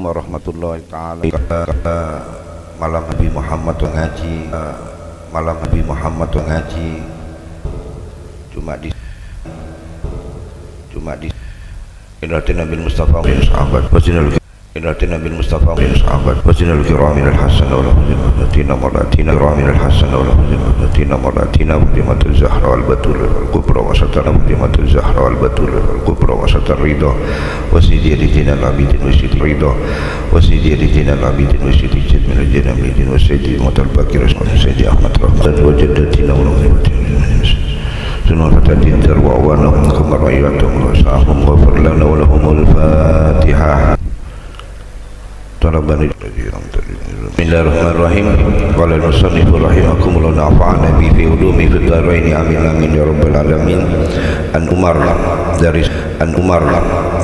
warahmatullahi taala. Malam Nabi Muhammad ngaji, malam Nabi Muhammad ngaji. Cuma di Inatina bin Mustafa bin sahabat wasinal Inatina bin Mustafa bin sahabat wasinal kiramil hasan wa latina malatina kiramil hasan wa latina malatina Fatimah Zahra al Batul al Kubra wa satana Fatimah Zahra al Batul al Kubra wa satar ridha wa sidi rijal abidin wa sidi ridha wa sidi rijal abidin wa sidi jid min al abidin wa sidi mutal bakir Sayyidi Ahmad Rahmat wa jaddatina wa سنة تدير وعوانا كما رأيتم وسعهم غفر لنا ولهم الفاتحة طلبني بسم الله الرحمن الرحيم قال المصنف رحمكم الله نفعنا به في علومه في الدارين آمين آمين يا رب العالمين An Umar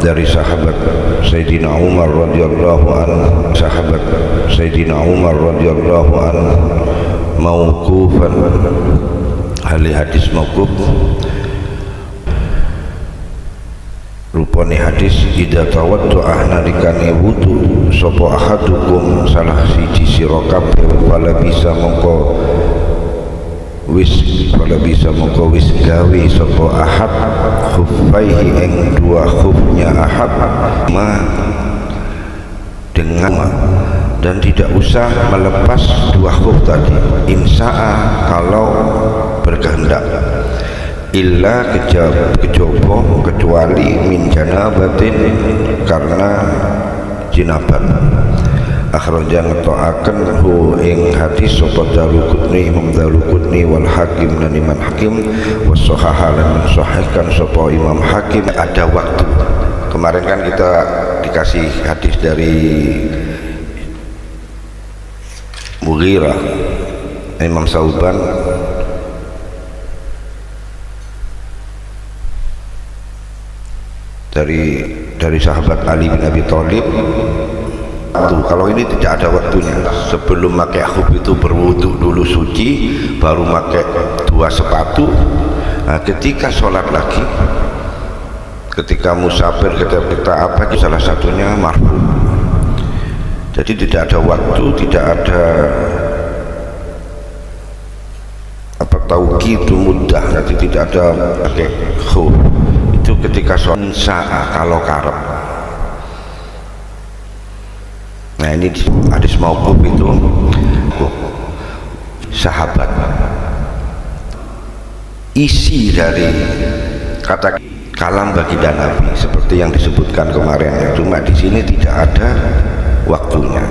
dari sahabat Sayyidina Umar radhiyallahu anhu, sahabat Sayyidina Umar radhiyallahu anhu mauqufan, ahli hadis mauquf rupane hadis idza tawaddu'a nalikane wudu sapa ahadukum salah siji sira kabeh wala bisa mongko wis gawe sapa ahad khuffaihi ing dua khufnya ahad dengan dan tidak usah melepas dua khuf tadi insya'a kalau berkehendak illa kejaba kecuali min janabatin karena jinabat. Akhraja ngetoaken hu ing hadis sapa Daruqutni Imam Daruqutni wal Hakim dan Imam Hakim wasahaha lan mensahihkan sapa Imam Hakim. Ada waktu kemarin kan kita dikasih hadis dari Mughirah Imam Sauban dari sahabat Ali bin Abi Thalib. Kalau ini tidak ada waktunya, sebelum pakai khuf itu berwudu dulu suci, baru pakai dua sepatu. Nah, ketika sholat lagi, ketika musafir, kita apa, salah satunya marfu. Jadi tidak ada waktu, tidak ada apa tauqitu muddah, jadi tidak ada pakai khuf. Itu ketika sholat saat kalau karep. Nah ini hadis mauquf itu sahabat. Isi dari kata kalam baginda Nabi seperti yang disebutkan kemarin, cuma di sini tidak ada waktunya.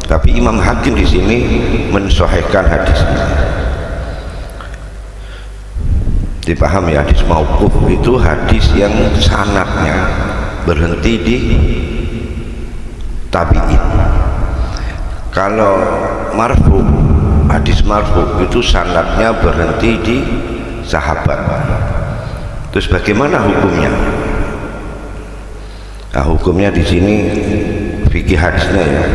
Tapi Imam Hakim di sini mensahihkan hadis ini. Dipahami ya, hadis mauquf itu hadis yang sanadnya berhenti di tabi'in. Kalau marfu, hadis marfu itu sanadnya berhenti di sahabat. Terus bagaimana hukumnya? Nah, hukumnya di sini fikih hadisnya ya.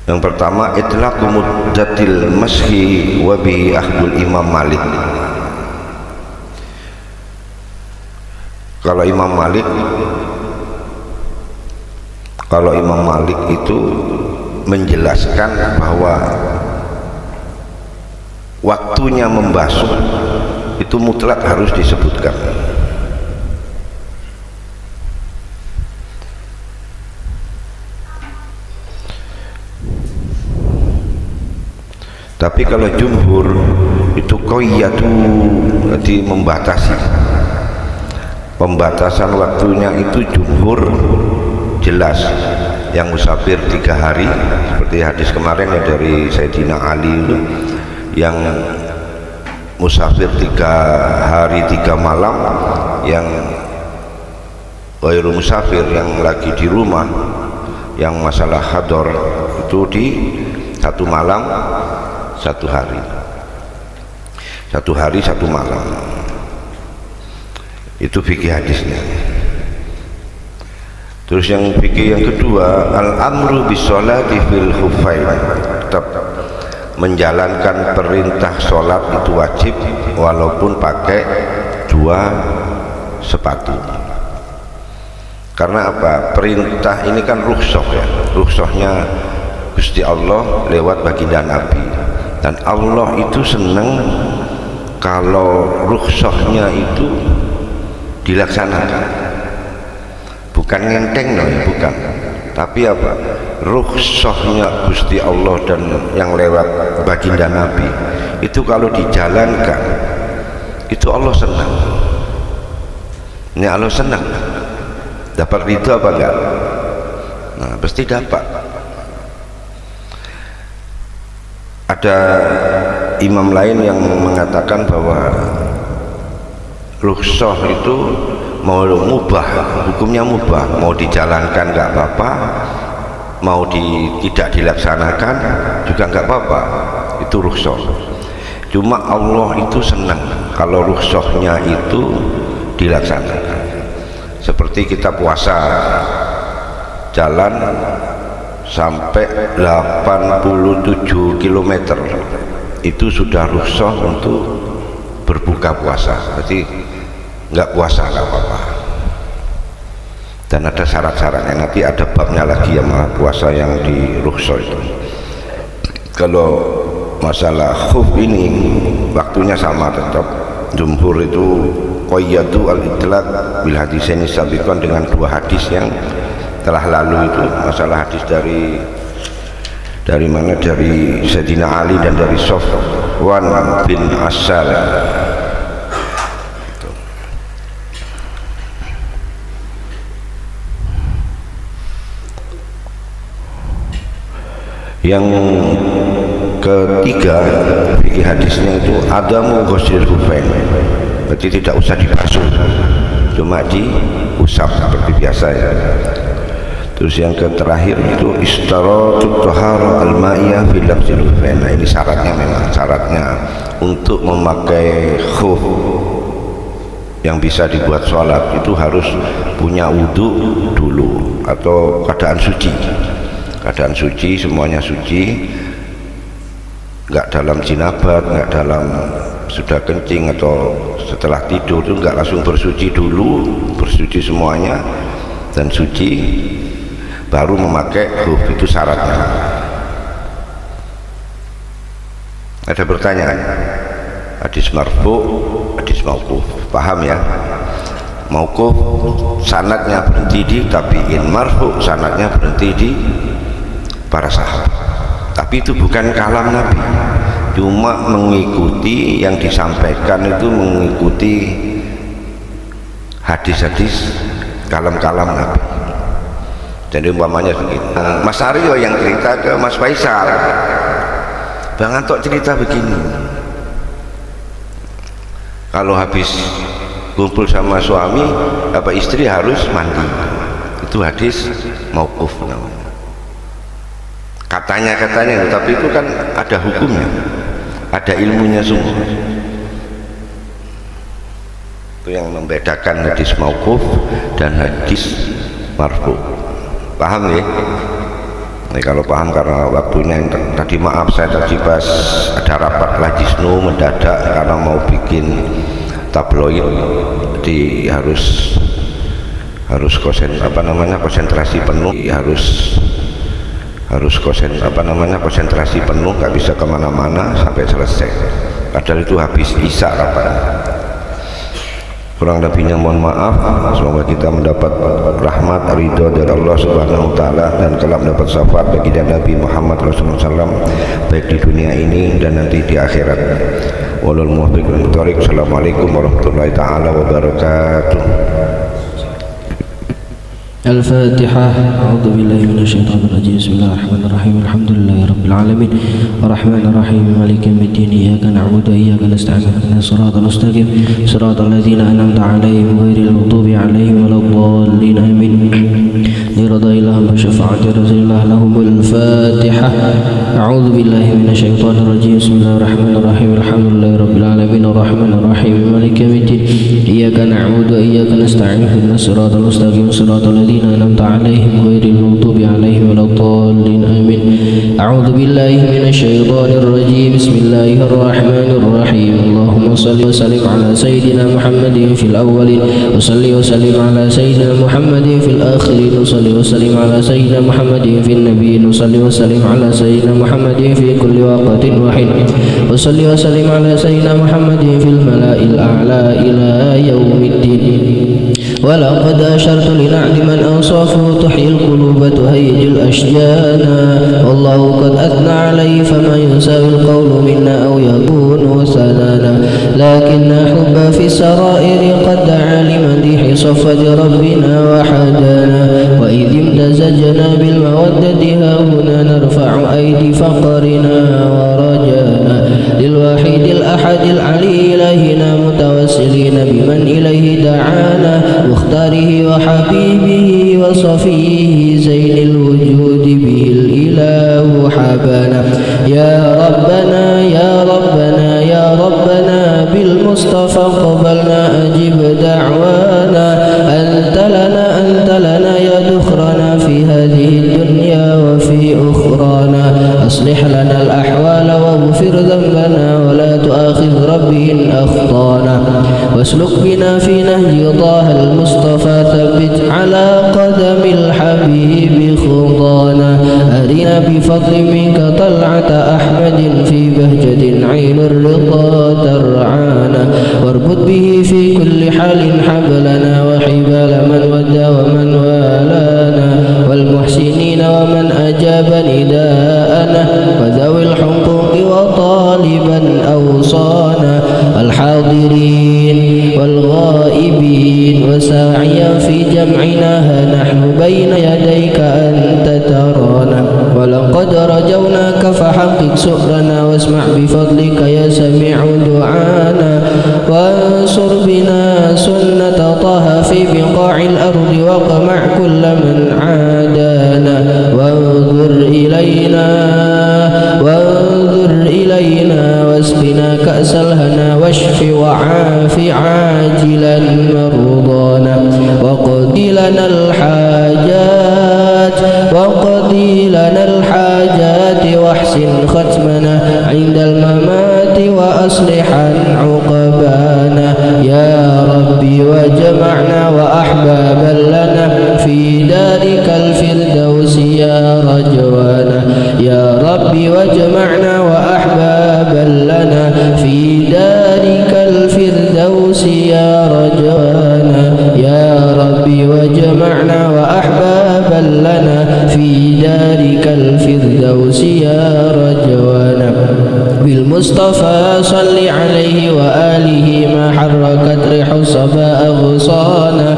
Yang pertama itlaqu muddatil mashi wa bi ahdul Imam Malik. Kalau Imam Malik itu menjelaskan bahwa waktunya membasuh itu mutlak harus disebutkan. Tapi kalau jumhur itu qayyatu, jadi membatasi. Pembatasan waktunya itu jumhur jelas. Yang musafir 3 hari seperti hadis kemarin ya dari Sayyidina Ali itu, yang musafir 3 hari 3 malam, yang ghairu musafir yang lagi di rumah, yang masalah hadar itu di 1 malam 1 hari, 1 hari 1 malam. Itu fikih hadisnya. Terus yang fikih yang kedua, al-amru bis-sholati fil khuffain, tetap menjalankan perintah sholat itu wajib walaupun pakai 2 sepatu. Karena apa? Perintah ini kan rukhsah ya, rukhsahnya Gusti Allah lewat baginda Nabi, dan Allah itu senang kalau rukhsahnya itu dilaksanakan, bukan ngenteng no, bukan, tapi apa? Rukhsahnya Gusti Allah dan yang lewat baginda Nabi itu kalau dijalankan itu Allah senang. Ini Allah senang. Dapat ridho apa enggak? Nah, pasti dapat. Ada imam lain yang mengatakan bahwa rukhsah itu mau mubah, hukumnya mubah, mau dijalankan enggak apa-apa, mau tidak dilaksanakan juga enggak apa-apa, itu rukhsah. Cuma Allah itu senang kalau rukhsahnya itu dilaksanakan. Seperti kita puasa, jalan sampai 87 km itu sudah rukhsah untuk berbuka puasa, berarti nggak puasa nggak apa-apa. Dan ada syarat-syaratnya, nanti ada babnya lagi yang malah puasa yang di rukhsah itu. Kalau masalah khuf ini waktunya sama tetap, jumhur itu qayyadu al-itlaq bil hadisaini sabiqan, dengan 2 hadis yang telah lalu itu. Masalah hadis dari mana? Dari Sayyidina Ali dan dari Safwan bin Asal. Yang ketiga fikih hadisnya itu adamu ghuslil khufain, berarti tidak usah dibasuh, cuma diusap seperti biasa ya. Terus yang terakhir itu istaratut thahara al-ma'iyah fil labsil khufain. Nah, ini syaratnya, memang syaratnya untuk memakai khuf yang bisa dibuat sholat itu harus punya wudhu dulu atau keadaan suci, semuanya suci, nggak dalam jinabat, nggak dalam sudah kencing atau setelah tidur itu nggak langsung bersuci dulu, bersuci semuanya dan suci baru memakai khuf, itu syaratnya. Ada pertanyaan? Hadis marfu, hadis mauquf, paham ya? Mauquf sanadnya berhenti di tabi'in, marfu sanadnya berhenti di para sahabat. Tapi itu bukan kalam Nabi, cuma mengikuti yang disampaikan, itu mengikuti hadis-hadis kalam-kalam Nabi. Jadi umpamanya begini, Mas Aryo yang cerita ke Mas Faisal, Bang Antok cerita begini, kalau habis kumpul sama suami apa istri harus mandi, itu hadis mauquf namanya. Katanya, tapi itu kan ada hukumnya, ada ilmunya semua. Itu yang membedakan hadis mauquf dan hadis marfu. Paham ya? Nah, kalau paham, karena waktunya yang tadi maaf saya tadi pas ada rapat Lajisnu mendadak karena mau bikin tabloid, jadi harus konsentrasi penuh, konsentrasi penuh, nggak bisa kemana-mana sampai selesai. Padahal itu habis isya rapatnya. Kurang lebihnya mohon maaf. Semoga kita mendapat rahmat ridho dari Allah Subhanahu wa taala dan kelak mendapat syafaat bagi Nabi Muhammad Rasulullah SAW, baik di dunia ini dan nanti di akhirat. Wallahu muwaffiq ila thoriq. Assalamualaikum warahmatullahi taala wabarakatuh. الفاتحة. أعوذ بالله من الشيطان الرجيم. بسم الله الرحمن الرحيم. الحمد لله رب العالمين الرحمن الرحيم مالك يوم الدين إياك نعبد وإياك نستعين اهدنا الصراط المستقيم صراط الذين أنعمت عليهم غير المغضوب عليهم ولا الضالين آمين. لرضا الله وشفاعة رسول الله لهم الفاتحة. أعوذ بالله من الشيطان الرجيم. بسم الله الرحمن الرحيم. الحمد لله رب العالمين الرحمن الرحيم مالك يوم الدين إياك نعبد وإياك نستعين اهدنا الصراط المستقيم صراط الذين أنعمت عليهم غير المغضوب عليهم ولا الضالين آمين. أعوذ بالله من الشيطان الرجيم. بسم الله الرحمن الرحيم. اللهم اللهم صل وسلم على سيدنا محمد في الأولين وصل وسلم على سيدنا محمد في الآخرين وصل وسلم على سيدنا محمد في النبيين وصل وسلم على سيدنا محمد في كل وقت وحين وصل وسلم على سيدنا محمد في الملأ الأعلى إلى يوم الدين. ولقد أشرت لنعد من أوصافه تحيي القلوب تهيج الأشجان والله قد أثنى عليه فما يساوي القول منا أو يكون ثنانا لكن حب في السرائر قد دعا لمديح صفد ربنا وحدانا وإذ امتزجنا بالمودة هاهنا نرفع أيدي فقرنا ورجانا للواحد الأحد العلي إلهنا متوسلين بمن إليه دعانا واختاره وحبيبه وصفيه زين الوجود به الإله حبانا يا ربنا يا ربنا يا ربنا بالمصطفى قبلنا أجب دعوانا أنت لنا يا ذخرنا في هذه الدنيا وفي أخرانا أصلح لنا الأحوال واغفر ذنبنا ولا تؤاخذ ربي إن أخطانا واسلك بنا في نهج طه المصطفى ثبت على قدم الحبيب خطانا أرنا بفضل منك طلعة أحمد في بهجة عين الرضا ترعانا واربط به في كل حال حبلنا وحبال من ودى ومن والانا والمحسنين ومن أجاب نداءنا وذوي الحقوق وطالبا أوصانا الحاضرين والغائبين وساعيا في جمعنا نحن بين يديك أنت ترانا ولقد رجوناك فحقق سؤرنا واسمع بفضلك يا سميع دعانا وانصر بنا سنة طه في بقاع الأرض واقمع كل من عادانا وانظر إلينا واسقنا كأس الهنا واشف وعاف عاجلا مرضانا وقضي لنا الحاجات واحسن ختمنا عند الممات وأصلحا عقبانا يا ربي وجمعنا وأحبابا لنا في دارك الفردوس يا رجوانا يا ربي وجمعنا وأحبابا لنا في دارك الفردوس يا رجوانا يا ربي وجمعنا وأحبابا لنا في دارك الفردوس يا رجوانا بالمصطفى صل عليه وآله ما حركت ريح الصبا أغصانا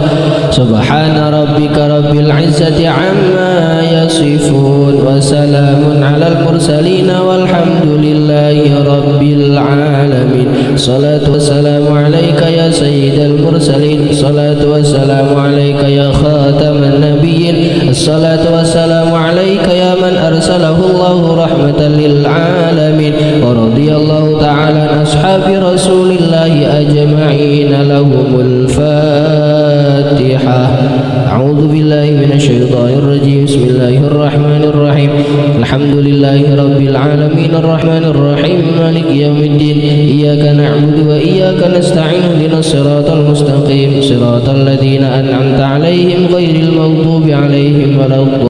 سبحان ربك رب العزة عما يصفون وسلام على المرسلين والحمد لله رب العالمين. الصلاة والسلام عليك يا سيد المرسلين الصلاة والسلام عليك يا خاتم النبيين الصلاة والسلام عليك يا من أرسله الله رحمة للعالمين ورضي الله تعالى عن أصحاب رسول الله أجمعين لهم الفاتحة. أعوذ بالله من الشيطان الرجيم. بسم الله الرحمن الرحيم. الحمد لله رب العالمين الرحمن الرحيم مالك يوم الدين إياك نعبد وإياك نستعين اهدنا الصراط المستقيم صراط الذين أنعمت عليهم غير المغضوب عليهم ولا الضالين.